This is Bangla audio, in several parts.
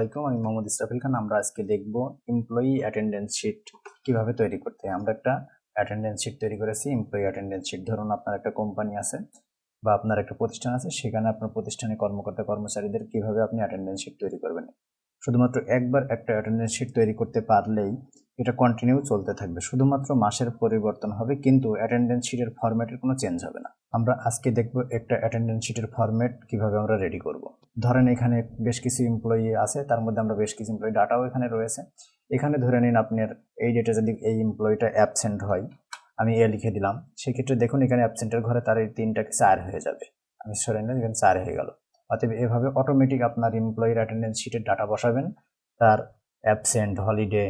আলাইকুম, আমি মোহাম্মদ ইসরাফিল খান। আমরা আজকে দেখব এমপ্লয়ি অ্যাটেন্ডেন্স শিট কিভাবে তৈরি করতে হয়। আমরা একটা অ্যাটেন্ডেন্স শিট তৈরি করেছি, এমপ্লয়ি অ্যাটেন্ডেন্স শিট। ধরুন আপনার একটা কোম্পানি আছে বা আপনার একটা প্রতিষ্ঠান আছে, সেখানে আপনার প্রতিষ্ঠানে কর্মকর্তা কর্মচারীদের কিভাবে আপনি অ্যাটেন্ডেন্স শিট তৈরি করবেন। শুধুমাত্র একবার একটা অ্যাটেন্ডেন্স শিট তৈরি করতে পারলেই এটা কন্টিনিউ চলতে থাকবে, শুধুমাত্র মাসের পরিবর্তন হবে, কিন্তু অ্যাটেন্ডেন্স শিটের ফরম্যাটের কোনো চেঞ্জ হবে না। আমরা আজকে দেখব একটা অ্যাটেন্ডেন্স শিটের ফরম্যাট কিভাবে আমরা রেডি করব। ধরেন এখানে বেশ কিছু এমপ্লয়ি আছে, তার মধ্যে আমরা বেশ কিছু এমপ্লয়ি ডাটাও এখানে রয়েছে। এখানে ধরে নিন আপনার এই ডেটে যদি এই এমপ্লয়িটা অ্যাবসেন্ট হয়, আমি এ লিখে দিলাম, সেক্ষেত্রে দেখুন এখানে অ্যাবসেন্টের ঘরে তার এই 3টাকে 4 হয়ে যাবে। আমি সরে নিলাম, এখানে 4 হয়ে গেল। অতএব এভাবে অটোমেটিক আপনার এমপ্লয়ির অ্যাটেন্ডেন্স শিটের ডাটা বসাবেন, তার absent, holiday,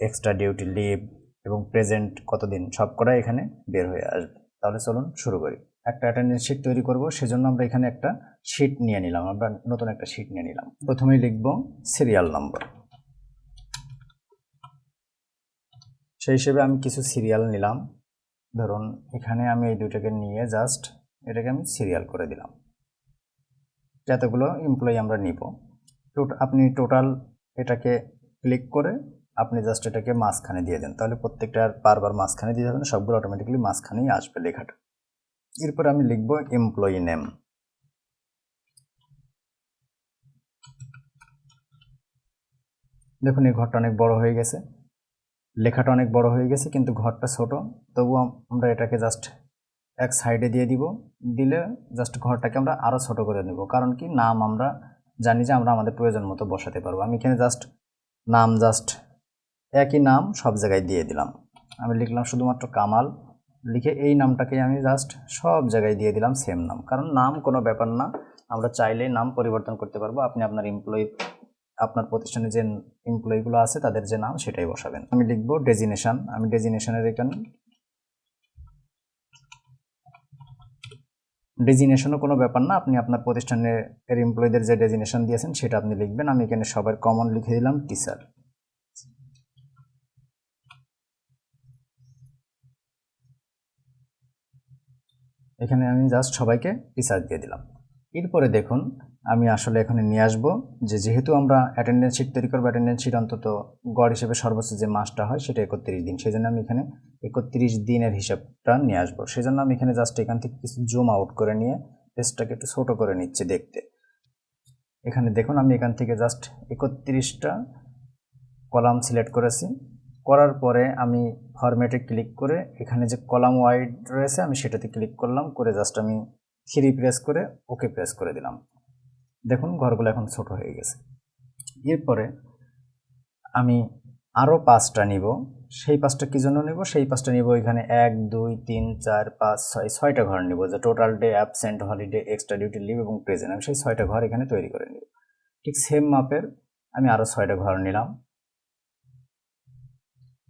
extra duty, leave এবং প্রেজেন্ট কতদিন সবকটা এখানে বের হয়ে আসবে। তাহলে চলুন শুরু করি। একটা অ্যাটেন্ডেন্স শিট তৈরি করব, সেজন্য আমরা এখানে একটা শিট নিয়ে নিলাম। আমরা নতুন একটা শিট নিয়ে নিলাম। প্রথমেই লিখব সিরিয়াল নম্বর। সেই হিসেবে আমি কিছু সিরিয়াল নিলাম। ধরুন এখানে আমি এই দুইটাকে নিয়ে জাস্ট এটাকে আমি সিরিয়াল করে দিলাম। যতগুলো এমপ্লয়ি আমরা নিব, আপনি টোটাল এটাকে ক্লিক করে আপনি জাস্ট এটাকে মাঝখানে দিয়ে দেন, তাহলে প্রত্যেকটা বারবার মাঝখানে দিয়ে যাবেন, সবগুলো অটোমেটিক্যালি মাঝখানেই আসবে লেখাটা। এরপর আমি লিখব এমপ্লয়ি নেম। দেখুন এই ঘরটা অনেক বড় হয়ে গেছে, লেখাটা অনেক বড় হয়ে গেছে, কিন্তু ঘরটা ছোট। তবুও আমরা এটাকে জাস্ট এক সাইডে দিয়ে দিব, দিলে জাস্ট ঘরটাকে আমরা আরও ছোট করে নেব। কারণ কি, নাম আমরা জানি যে আমরা আমাদের প্রয়োজন মতো বসাতে পারবো। আমি এখানে জাস্ট নাম, জাস্ট একই নাম সব জায়গায় দিয়ে দিলাম। আমি লিখলাম শুধুমাত্র কামাল, লিখে এই নামটাকে আমি জাস্ট সব জায়গায় দিয়ে দিলাম সেম নাম। কারণ নাম কোনো ব্যাপার না, আমরা চাইলেই নাম পরিবর্তন করতে পারবো। আপনি আপনার আপনার প্রতিষ্ঠানে যে এমপ্লয়িগুলো আছে তাদের যে নাম সেটাই বসাবেন। আমি লিখব ডেজিনেশন। আমি ডেজিনেশনের এখানে ডেজিনেশনও কোনো ব্যাপার না, আপনি আপনার প্রতিষ্ঠানের এমপ্লয়ীদের যে ডেজিনেশন দিয়েছেন সেটা আপনি লিখবেন। আমি এখানে সবার কমন লিখে দিলাম টিচার। এখানে আমি জাস্ট সবাইকে টিচার দিয়ে দিলাম। এরপরে দেখুন আমি আসলে এখানে নিয়ে আসবো যেহেতু আমরা অ্যাটেন্ডেন্স শিট তৈরি করবো, অ্যাটেন্ডেন্স শিট অন্তত গড় হিসেবে সর্বোচ্চ যে মাসটা হয় সেটা 31 দিন। সেই জন্য আমি এখানে 31 দিনের হিসাবটা নিয়ে আসবো। সেই জন্য আমি এখানে জাস্ট এখান থেকে কিছু জুম আউট করে নিয়ে পেজটাকে একটু ছোট করে নিচ্ছি দেখতে। এখানে দেখুন আমি এখান থেকে জাস্ট 31টা কলাম সিলেক্ট করেছি। করার পরে আমি ফরম্যাটে ক্লিক করে এখানে যে কলাম ওয়াইড রয়েছে আমি সেটাতে ক্লিক করলাম, করে জাস্ট আমি 3 প্রেস করে ওকে প্রেস করে দিলাম। দেখুন ঘরগুলো এখন ছোট হয়ে গেছে। এরপরে আমি আরও 5টা নিব। সেই 5টা কী জন্য নেব? সেই 5টা নিব এখানে 1 2 3 4 5 6 6টা ঘর নিব, যে total day, absent, holiday, extra duty, leave এবং প্রেজেন্ট। আমি সেই 6টা ঘর এখানে তৈরি করে নিব। ঠিক সেম মাপের আমি আরও 6টা ঘর নিলাম,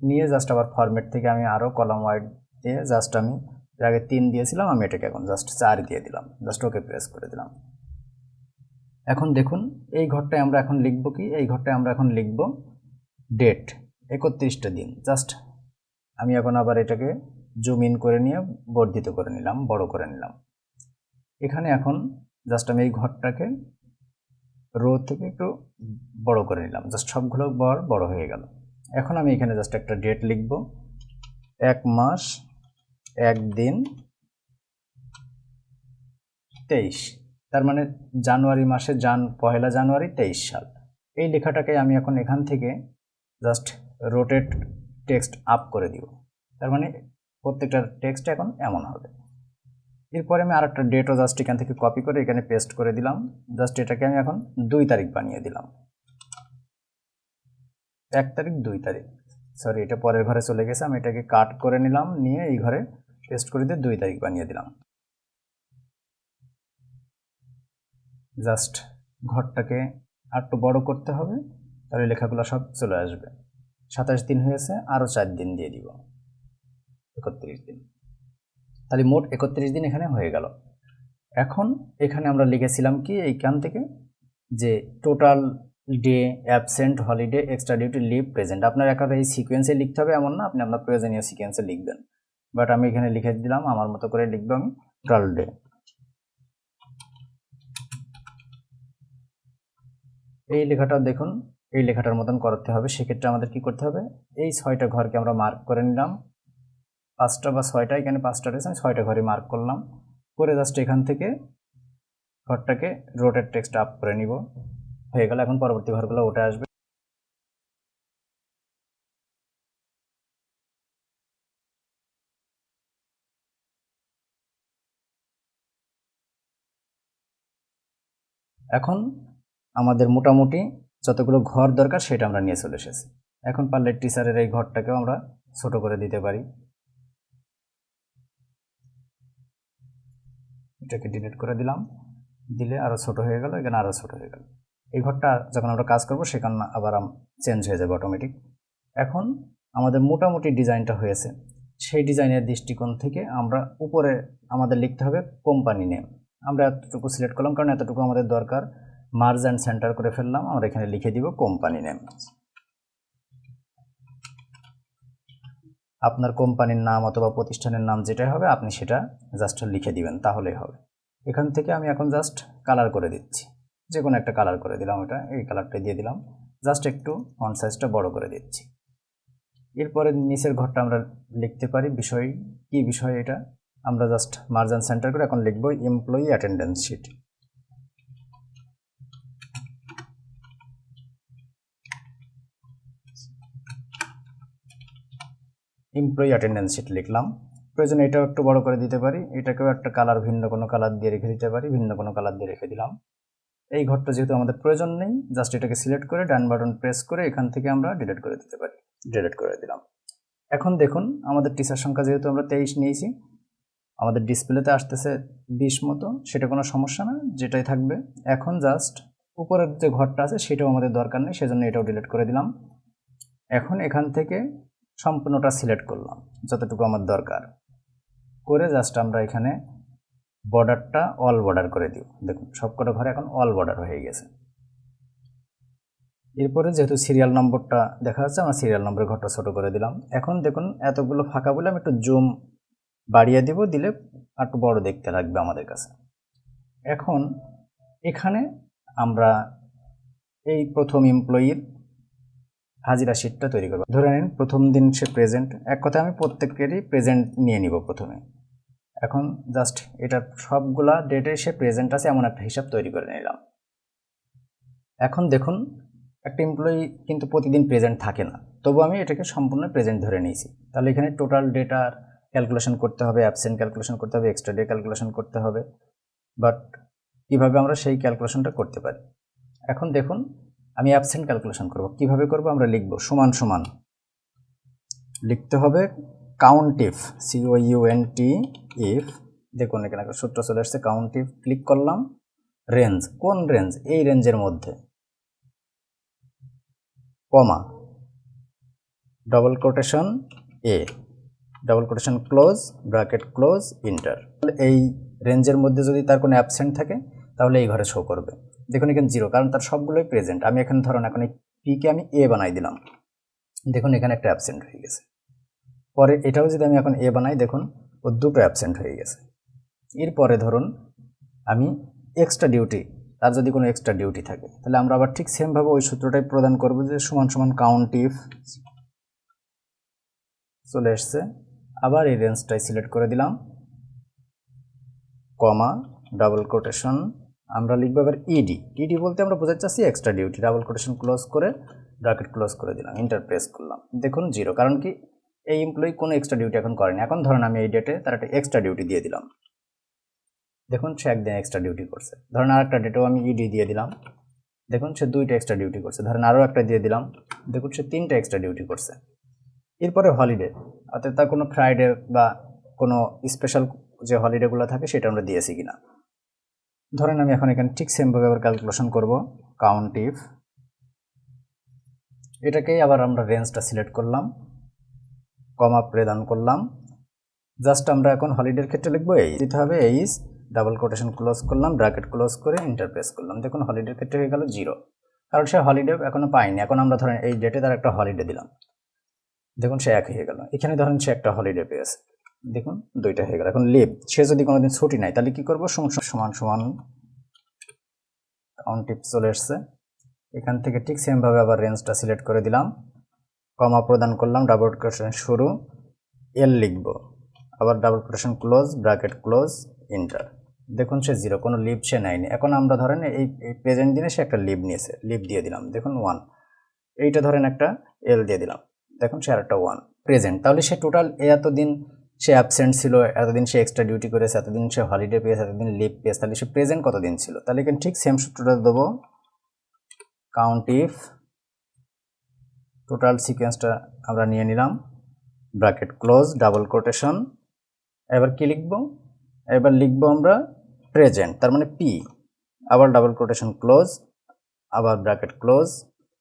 নিয়ে জাস্ট আবার ফরম্যাট থেকে আমি আরও কলাম ওয়াইড দিয়ে জাস্ট আমি এর আগে 3 দিয়েছিলাম, আমি এটাকে এখন জাস্ট 4 দিয়ে দিলাম, জাস্ট ওকে প্রেস করে দিলাম। এখন দেখুন এই ঘরটায় আমরা এখন লিখব কি, এই ঘরটায় আমরা এখন লিখব ডেট, 31টা দিন। জাস্ট আমি এখন আবার এটাকে জুম ইন করে নিয়ে বর্ধিত করে নিলাম, বড় করে নিলাম। এখানে এখন জাস্ট আমি এই ঘরটাকে রো থেকে একটু বড় করে নিলাম, জাস্ট সবগুলো বড় হয়ে গেল। এখন আমি এখানে জাস্ট একটা ডেট লিখব, 1 মাস 1 দিন 23, তার মানে জানুয়ারি মাসে 1 জানুয়ারি 23 সাল। এই লেখাটাকে আমি এখন এখান থেকে জাস্ট রোটেট টেক্সট আপ করে দিব, তার মানে প্রত্যেকটা টেক্সট এখন এমন হবে। এরপরে আমি আরেকটা ডেটও জাস্ট এখান থেকে কপি করে এখানে পেস্ট করে দিলাম, জাস্ট এটাকে আমি এখন 2 তারিখ বানিয়ে দিলাম। 1 তারিখ 2 তারিখ, সরি এটা পরের ঘরে চলে গেছে, আমি এটাকে কাট করে নিলাম, নিয়ে এই ঘরে পেস্ট করে দিয়ে 2 তারিখ বানিয়ে দিলাম। জাস্ট ঘরটাকে আরেকটু বড় করতে হবে, তাহলে লেখাগুলো সব চলে আসবে। 27 দিন হয়েছে, আরও 4 দিন দিয়ে দিব, 31 দিন। তাহলে মোট 31 দিন এখানে হয়ে গেল। এখন এখানে আমরা লিখেছিলাম কি এইখান থেকে যে total day, absent, holiday, extra duty, leave, present. আপনার একেবারে এই সিকোয়েন্সে লিখতে হবে এমন না, আপনি আপনার প্রয়োজনীয় সিকোয়েন্সে লিখবেন। বাট আমি এখানে লিখে দিলাম আমার মতো করে লিখব আমি টোটাল ডে। এই লেখাটা দেখুন, এই লেখাটার মতন করতে হবে। সেক্ষেত্রে আমাদের কি করতে হবে, এই 6টা ঘরকে আমরা মার্ক করে নিলাম, 5টা বা 6টা, এখানে 5টা রয়েছে, আমি 6টা ঘরে মার্ক করলাম, করে জাস্ট এখান থেকে ঘরটাকে রোটেট টেক্সট আপ করে নিব, হয়ে গেল। এখন পরবর্তী ঘরগুলো উঠে আসবে। এখন আমাদের মোটামুটি যতগুলো ঘর দরকার সেটা আমরা নিয়ে চলে এসেছি। এখন পারলে টিচারের এই ঘরটাকেও আমরা ছোট করে দিতে পারি, এটাকে ডিলিট করে দিলাম, দিলে আরও ছোট হয়ে গেল, এখানে আরও ছোট হয়ে গেল। এই ঘরটা যখন আমরা কাজ করব সেখানে আবার চেঞ্জ হয়ে যাবে অটোমেটিক। এখন আমাদের মোটামুটি ডিজাইনটা হয়েছে, সেই ডিজাইনের দৃষ্টিকোণ থেকে আমরা উপরে আমাদের লিখতে হবে কোম্পানি নেম। আমরা এতটুকু সিলেক্ট করলাম কারণ এতটুকু আমাদের দরকার, মার্জ অ্যান্ড সেন্টার করে ফেললাম, আমরা এখানে লিখে দিব কোম্পানি নেম। আপনার কোম্পানির নাম অথবা প্রতিষ্ঠানের নাম যেটাই হবে আপনি সেটা জাস্ট লিখে দিবেন, তাহলেই হবে। এখান থেকে আমি এখন জাস্ট কালার করে দিচ্ছি, যে কোনো একটা কালার করে দিলাম, এটা এই কালারটা দিয়ে দিলাম, জাস্ট একটু ফন্ট সাইজটা বড় করে দিচ্ছি। এরপরে নিচের ঘরটা আমরা লিখতে পারি বিষয়, কি বিষয় এটা, আমরা জাস্ট মার্জ অ্যান্ড সেন্টার করে এখন লিখব employee attendance sheet. Employee attendance sheet লিখলাম, প্রয়োজনে এটাও একটু বড় করে দিতে পারি, এটাকেও একটা কালার ভিন্ন কোনো কালার দিয়ে রেখে দিতে পারি, ভিন্ন কোনো কালার দিয়ে রেখে দিলাম। এই ঘরটা যেহেতু আমাদের প্রয়োজন নেই, জাস্ট এটাকে সিলেক্ট করে ডান বাটন প্রেস করে এখান থেকে আমরা ডিলিট করে দিতে পারি, ডিলিট করে দিলাম। এখন দেখুন আমাদের টিচার সংখ্যা যেহেতু আমরা 23 নিয়েছি, আমাদের ডিসপ্লেতে আসতেছে 20 মতো, সেটা কোনো সমস্যা না, যেটাই থাকবে। এখন জাস্ট উপরের যে ঘরটা আছে সেটাও আমাদের দরকার নেই, সেজন্য এটাও ডিলিট করে দিলাম। এখন এখান থেকে সম্পূর্ণটা সিলেক্ট করলাম যতটুকু আমার দরকার, করে জাস্ট আমরা এখানে বর্ডারটা অল বর্ডার করে দিব। দেখুন সবকটা ঘরে এখন অল বর্ডার হয়ে গেছে। এরপরে যেহেতু সিরিয়াল নম্বরটা দেখা যাচ্ছে, আমরা সিরিয়াল নম্বরের ঘরটা ছোট করে দিলাম। এখন দেখুন এতগুলো ফাঁকা বলে আমি একটু জুম বাড়িয়ে দিব, দিলে একটু বড় দেখতে লাগবে আমাদের কাছে। এখন এখানে আমরা এই প্রথম এমপ্লয়ির হাজিরা শিটটা তৈরি করব। ধরে নিন প্রথম দিন সে প্রেজেন্ট, এক কথা আমি প্রত্যেকেরই প্রেজেন্ট নিয়ে নিব প্রথমে। এখন জাস্ট এটা সবগুলা ডেটে সে প্রেজেন্ট আছে এমন একটা হিসাব তৈরি করে নিলাম। এখন দেখুন একটা এমপ্লয়ি কিন্তু প্রতিদিন প্রেজেন্ট থাকে না, তবু আমি এটাকে সম্পূর্ণ প্রেজেন্ট ধরে নিয়েছি। তাহলে এখানে টোটাল ডেটার ক্যালকুলেশন করতে হবে, অ্যাবসেন্ট ক্যালকুলেশন করতে হবে, এক্সট্রা ডে ক্যালকুলেশন করতে হবে, বাট কীভাবে আমরা সেই ক্যালকুলেশনটা করতে পারি। এখন দেখুন আমি অ্যাবসেন্ট ক্যালকুলেশন করব, কিভাবে করব, আমরা লিখব সমান সমান, লিখতে হবে কাউন্ট ইফ, COUNT ইফ, দেখুন এখানে একটা সূত্র চলে আসছে, কাউন্ট ইফ, ক্লিক করলাম, রেঞ্জ, কোন রেঞ্জ, এই রেঞ্জের মধ্যে, comma, double quotation A, double quotation close, bracket close, enter. এই রেঞ্জের মধ্যে যদি তার কোনো অ্যাবসেন্ট থাকে তাহলে এই ঘরে শো করবে। দেখুন এখানে 0, কারণ তার সবগুলোই প্রেজেন্ট। আমি এখানে ধরুন এখন এই পিকে আমি এ বানাই দিলাম, দেখুন এখানে একটা অ্যাবসেন্ট হয়ে গেছে। পরে এটাও যদি আমি এখন এ বানাই, দেখুন ও দুটো অ্যাবসেন্ট হয়ে গেছে। এরপরে ধরুন আমি এক্সট্রা ডিউটি, তার যদি কোনো এক্সট্রা ডিউটি থাকে তাহলে আমরা আবার ঠিক সেমভাবে ওই সূত্রটাই প্রদান করব, যে সমান সমান কাউন্ট ইফ, চলে এসছে, আবার এই রেঞ্জটাই সিলেক্ট করে দিলাম, কমা, ডাবল কোটেশন, আমরা লিখবো এবার ইডি বলতে আমরা বোঝাতে চাচ্ছি extra duty, double quotation close করে ব্র্যাকেট ক্লোজ করে দিলাম, ইন্টার প্রেস করলাম, দেখুন 0, কারণ কি এই এমপ্লয়ি কোনো এক্সট্রা ডিউটি এখন করেনি। এখন ধরুন আমি এই ডেটে তার একটা এক্সট্রা ডিউটি দিয়ে দিলাম, দেখুন সে একদিন এক্সট্রা ডিউটি করছে। ধরেন আর একটা ডেটেও আমি ইডি দিয়ে দিলাম, দেখুন সে 2টা এক্সট্রা ডিউটি করছে। ধরেন আরও একটা দিয়ে দিলাম, দেখুন সে 3টা এক্সট্রা ডিউটি করছে। এরপরে হলিডে, অর্থাৎ তার কোনো ফ্রাইডে বা কোনো স্পেশাল যে হলিডেগুলো থাকে সেটা আমরা দিয়েছি কিনা। ধরেন আমি এখন এখানে ঠিক সেমভাবে আবার ক্যালকুলেশন করব, কাউন্ট ইফ, এটাকেই আবার আমরা রেঞ্জটা সিলেক্ট করলাম, কমা প্রদান করলাম, জাস্ট আমরা এখন হলিডের ক্ষেত্রে লিখবো এই দিতে হবে, এইজ, ডাবল কোটেশন ক্লোজ করলাম, ব্র্যাকেট ক্লোজ করে ইন্টার প্রেস করলাম, দেখুন হলিডের ক্ষেত্রে হয়ে গেল 0, কারণ সে হলিডে এখনো পায়নি। এখন আমরা ধরেন এই ডেটে তার একটা হলিডে দিলাম, দেখুন সে 1 হয়ে গেল। এখানে ধরেন সে একটা হলিডে পেয়েছে, দেখুন 2টা হয়ে গেল। এখন লিভ, সে যদি কোনোদিন ছুটি নাই তাহলে কি করব, সমান সমান কাউন্ট ইফ চলে এসছে, এখান থেকে ঠিক সেমভাবে আবার রেঞ্জটা সিলেক্ট করে দিলাম, কমা প্রদান করলাম, ডাবল কোটেশন শুরু, এল লিখব, আবার double quotation close, bracket close, enter. দেখুন সে 0, কোনো লিভ সে নেয়নি। এখন আমরা ধরেন এই প্রেজেন্ট দিনে সে একটা লিভ নিয়েছে, লিভ দিয়ে দিলাম, দেখুন 1। এইটা ধরেন একটা এল দিয়ে দিলাম, দেখুন সে আরেকটা 1 প্রেজেন্ট। তাহলে সে টোটাল এতদিন সে অ্যাবসেন্ট ছিল, এতদিন সে এক্সট্রা ডিউটি করেছে, এতদিন সে হলিডে পেয়েছে, এতদিন লিভ পেয়েছে, তাহলে সে প্রেজেন্ট কতদিন ছিল। তাহলে এখানে ঠিক সেম সূত্রটা দেবো, কাউন্ট ইফ টোটাল সিকোয়েন্সটা আমরা নিয়ে নিলাম, ব্র্যাকেট ক্লোজ, ডাবল কোটেশন, এবার কি লিখব, এবার লিখব আমরা প্রেজেন্ট, তার মানে পি, আবার ডাবল কোটেশন ক্লোজ, আবার ব্র্যাকেট ক্লোজ,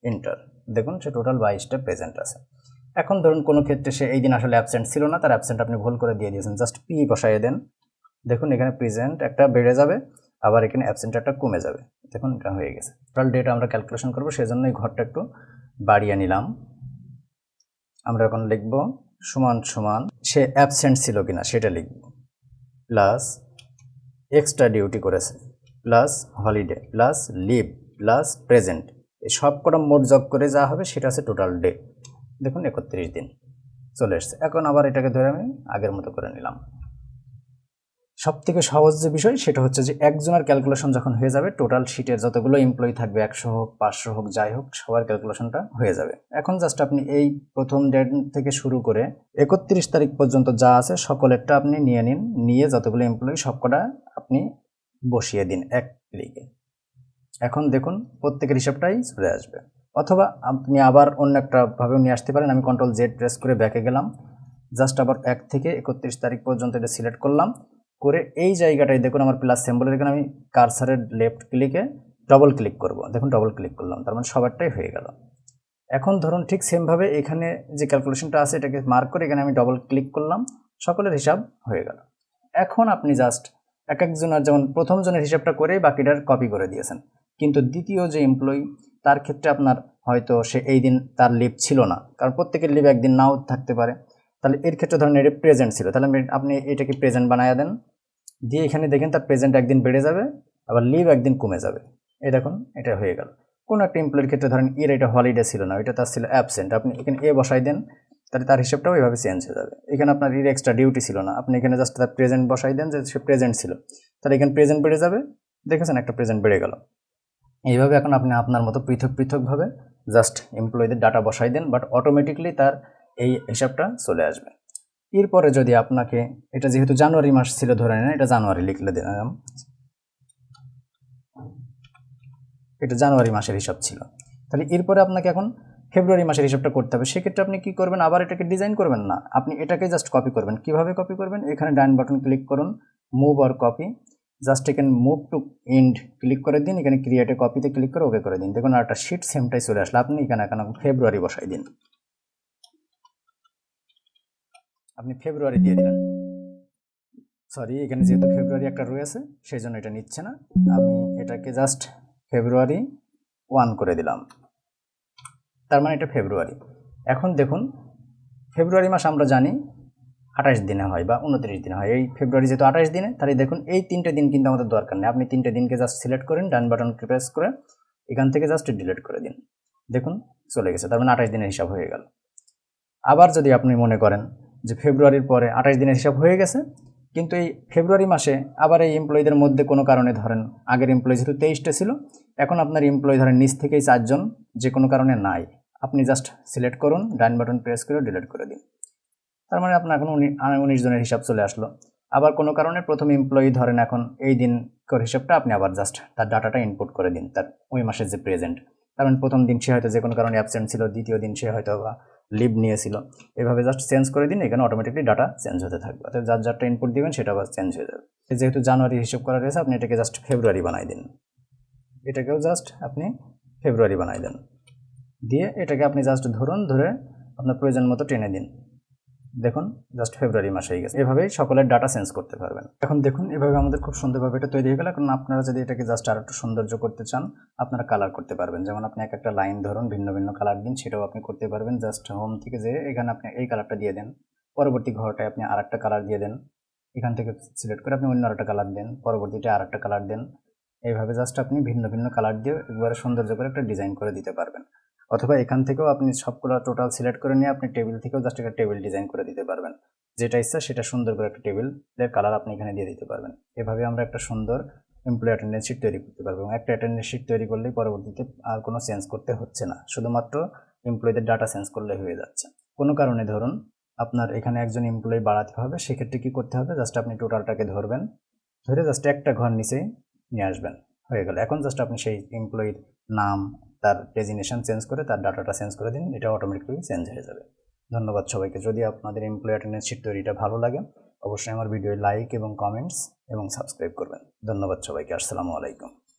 এন্টার। দেখুন সে টোটাল 22টা প্রেজেন্ট আছে। এখন ধরুন কোনো ক্ষেত্রে সে এই দিন আসলে অ্যাবসেন্ট ছিল না, তার অ্যাবসেন্ট আপনি ভুল করে দিয়ে দিয়েছেন, জাস্ট পি বসাইয়ে দেন। দেখুন এখানে প্রেজেন্ট একটা বেড়ে যাবে, আবার এখানে অ্যাবসেন্ট একটা কমে যাবে। দেখুন এটা হয়ে গেছে। টোটাল ডেটা আমরা ক্যালকুলেশন করবো, সেজন্য এই ঘরটা একটু বাড়িয়ে নিলাম। আমরা এখন লিখব সমান সমান সে অ্যাবসেন্ট ছিল কিনা সেটা লিখব, প্লাস এক্সট্রা ডিউটি করেছে, plus holiday, plus leave, plus present, এই সব কটা মোট যোগ করে যা হবে সেটা আছে টোটাল ডে। দেখুন 31 দিন চলে এসছে। এখন আবার এটাকে ধরে আমি আগের মতো করে নিলাম। সব থেকে সহজ যে বিষয় সেটা হচ্ছে যে একজনের ক্যালকুলেশন যখন হয়ে যাবে, টোটাল শিটের যতগুলো এমপ্লয়ি থাকবে 100 হোক 500 হোক যাই হোক, সবার ক্যালকুলেশনটা হয়ে যাবে। এখন জাস্ট আপনি এই প্রথম ডেট থেকে শুরু করে 31 তারিখ পর্যন্ত যা আছে সকলেরটা আপনি নিয়ে নিন, নিয়ে যতগুলো এমপ্লয়ি সবকটা আপনি বসিয়ে দিন এক ক্লিকে। এখন দেখুন প্রত্যেকের হিসাবটাই চলে আসবে। অথবা আপনি আবার অন্য একটা ভাবেও নিয়ে আসতে পারেন। আমি কন্ট্রোল জেড প্রেস করে ব্যাকে গেলাম, জাস্ট আবার 1 থেকে 31 তারিখ পর্যন্ত এটা সিলেক্ট করলাম, করে এই জায়গাটায় দেখুন আমার প্লাস সিম্বলের এখানে আমি কার্সারের লেফট ক্লিকে ডবল ক্লিক করব। দেখুন ডবল ক্লিক করলাম, তার মানে সবারটাই হয়ে গেল। এখন ধরুন ঠিক সেমভাবে এখানে যে ক্যালকুলেশনটা আছে এটাকে মার্ক করে এখানে আমি ডবল ক্লিক করলাম, সকলের হিসাব হয়ে গেল। এখন আপনি জাস্ট এক একজনের, যেমন প্রথম জনের হিসাবটা করে বাকিটার কপি করে দিয়েছেন, কিন্তু দ্বিতীয় যে এমপ্লয়ি তার ক্ষেত্রে আপনার হয়তো সে এই দিন তার লিভ ছিল না, কারণ প্রত্যেকের লিভ একদিন নাও থাকতে পারে। তাহলে এর ক্ষেত্রে ধরেন এটা প্রেজেন্ট ছিল, তাহলে আপনি এটাকে প্রেজেন্ট বানায়া দেন, দিয়ে এখানে দেখেন তার প্রেজেন্ট একদিন বেড়ে যাবে, আবার লিভ একদিন কমে যাবে। এই দেখুন এটা হয়ে গেল। কোনো একটা এমপ্লয়ির ক্ষেত্রে ধরেন এর এটা হলিডে ছিল না, এটা তার ছিল অ্যাবসেন্ট, আপনি এখানে এ বসাই দেন, তাহলে তার হিসাবটাও এইভাবে চেঞ্জ হয়ে যাবে। এখানে আপনার এর এক্সট্রা ডিউটি ছিল না, আপনি এখানে জাস্ট তার প্রেজেন্ট বসাই দেন যে সে প্রেজেন্ট ছিল, তাহলে এখানে প্রেজেন্ট বেড়ে যাবে, দেখেছেন একটা প্রেজেন্ট বেড়ে গেল। এইভাবে এখন আপনি আপনার মতো পৃথক পৃথকভাবে জাস্ট এমপ্লয়ীদের ডাটা বসাই দেন, বাট অটোমেটিকলি তার এই হিসাবটা চলে আসবে। এরপরে যদি আপনাকে, এটা যেহেতু জানুয়ারি মাস ছিল ধরে নেন, এটা জানুয়ারি লিখলে দিলাম, এটা জানুয়ারি মাসের হিসাব ছিল, তাহলে এরপরে আপনাকে এখন ফেব্রুয়ারি মাসের হিসাবটা করতে হবে। সেক্ষেত্রে আপনি কি করবেন, আবার এটাকে ডিজাইন করবেন না, আপনি এটাকে জাস্ট কপি করবেন। কিভাবে কপি করবেন, এখানে ডান বাটন ক্লিক করুন, মুভ অর কপি, জাস্ট এখানে মুভ টু এন্ড ক্লিক করে দিন, এখানে ক্রিয়েট এ কপিতে ক্লিক করে ওকে করে দিন। দেখুন আর একটা শিট সেমটাই চলে আসলে। আপনি এখানে এখন ফেব্রুয়ারি বসাই দিন, আপনি ফেব্রুয়ারি দিয়ে দিলেন, সরি এখানে যেহেতু ফেব্রুয়ারি একটা রয়েছে সেই জন্য এটা নিচ্ছে না, আমি এটাকে জাস্ট ফেব্রুয়ারি 1 করে দিলাম, তার মানে এটা ফেব্রুয়ারি। এখন দেখুন ফেব্রুয়ারি মাস আমরা জানি 28 দিনে হয় বা 29 দিনে হয়, এই ফেব্রুয়ারি যেহেতু 28 দিনে, তাহলে দেখুন এই 3টে দিন কিন্তু আমাদের দরকার নেই, আপনি 3টে দিনকে জাস্ট সিলেক্ট করেন, ডান বাটন প্রেস করে এখান থেকে জাস্ট ডিলিট করে দিন, দেখুন চলে গেছে, তার মানে 28 দিনের হিসাব হয়ে গেল। আবার যদি আপনি মনে করেন যে ফেব্রুয়ারির পরে 28 দিনের হিসাব হয়ে গেছে, কিন্তু এই ফেব্রুয়ারি মাসে আবার এই এমপ্লয়ীদের মধ্যে কোনো কারণে ধরেন আগের এমপ্লয়ি যেহেতু 23টা ছিল, এখন আপনার এমপ্লয়ি ধরেন নিচ থেকেই 4 জন যে কোনো কারণে নাই, আপনি জাস্ট সিলেক্ট করুন, ডান বাটন প্রেস করে ডিলিট করে দিন, তার মানে আপনার এখন 19 জনের হিসাব চলে আসলো। আবার কোনো কারণে প্রথম এমপ্লয়ি ধরেন এখন এই দিন হিসাবটা আপনি আবার জাস্ট তার ডাটাটা ইনপুট করে দিন, তার ওই মাসের যে প্রেজেন্ট, তার মানে প্রথম দিন সে হয়তো যে কোনো কারণে অ্যাবসেন্ট ছিল, দ্বিতীয় দিন সে হয়তো বা লিভ নিয়েছিল, এভাবে জাস্ট চেঞ্জ করে দিন, এখানে অটোমেটিকলি ডাটা চেঞ্জ হতে থাকবে, অর্থাৎ যার যারটা ইনপুট দিবেন সেটা আবার চেঞ্জ হয়ে যাবে। যেহেতু জানুয়ারি হিসাব করা রয়েছে, আপনি এটাকে জাস্ট ফেব্রুয়ারি বানাই দিন, এটাকেও জাস্ট আপনি ফেব্রুয়ারি বানাই দেন, দিয়ে এটাকে আপনি জাস্ট ধরুন, ধরে আপনার প্রয়োজন মতো টেনে দিন, দেখুন জাস্ট ফেব্রুয়ারি মাস হয়ে গেছে। এভাবেই সকলের ডাটা চেঞ্জ করতে পারবেন। এখন দেখুন এভাবে আমাদের খুব সুন্দরভাবে এটা তৈরি হয়ে গেল। এখন আপনারা যদি এটাকে জাস্ট আর একটু সৌন্দর্য করতে চান, আপনারা কালার করতে পারবেন, যেমন আপনি একটা লাইন ধরুন ভিন্ন ভিন্ন কালার দিন, সেটাও আপনি করতে পারবেন। জাস্ট হোম থেকে যে এখানে আপনি এই কালারটা দিয়ে দেন, পরবর্তী ঘরটায় আপনি আরেকটা কালার দিয়ে দেন, এখান থেকে সিলেক্ট করে আপনি অন্য আরেকটা কালার দেন, পরবর্তীটা আরেকটা কালার দেন, এইভাবে জাস্ট আপনি ভিন্ন ভিন্ন কালার দিয়ে একবারে সৌন্দর্য করে একটা ডিজাইন করে দিতে পারবেন। অথবা এখান থেকেও আপনি সবগুলো টোটাল সিলেক্ট করে নিয়ে আপনি টেবিল থেকেও জাস্ট একটা টেবিল ডিজাইন করে দিতে পারবেন। যেটা ইচ্ছা সেটা সুন্দর করে একটা টেবিলের কালার আপনি এখানে দিয়ে দিতে পারবেন। এভাবে আমরা একটা সুন্দর এমপ্লয়ি অ্যাটেন্ডেন্স শিট তৈরি করতে পারবো এবং একটা অ্যাটেন্ডেন্স শিট তৈরি করলেই পরবর্তীতে আর কোনো চেঞ্জ করতে হচ্ছে না, শুধুমাত্র এমপ্লয়ীদের ডাটা চেঞ্জ করলে হয়ে যাচ্ছে। কোনো কারণে ধরুন আপনার এখানে একজন এমপ্লয়ি বাড়াতে হবে, সেক্ষেত্রে কি করতে হবে, জাস্ট আপনি টোটালটাকে ধরবেন, ধরে জাস্ট একটা ঘর নিচেই নিয়ে আসবেন, হয়ে গেল। এখন জাস্ট আপনি সেই এমপ্লয়ির নাম, তার ডেজিগনেশন চেঞ্জ করে তার ডাটাটা চেঞ্জ করে দিন, এটা অটোমেটিক্যালি চেঞ্জ হয়ে যাবে। ধন্যবাদ সবাইকে। যদি আপনাদের এমপ্লয়ি অ্যাটেন্ডেন্স শিট তৈরিটা ভালো লাগে অবশ্যই আমার ভিডিও লাইক এবং কমেন্টস এবং সাবস্ক্রাইব করবেন। ধন্যবাদ সবাইকে। আসসালামু আলাইকুম।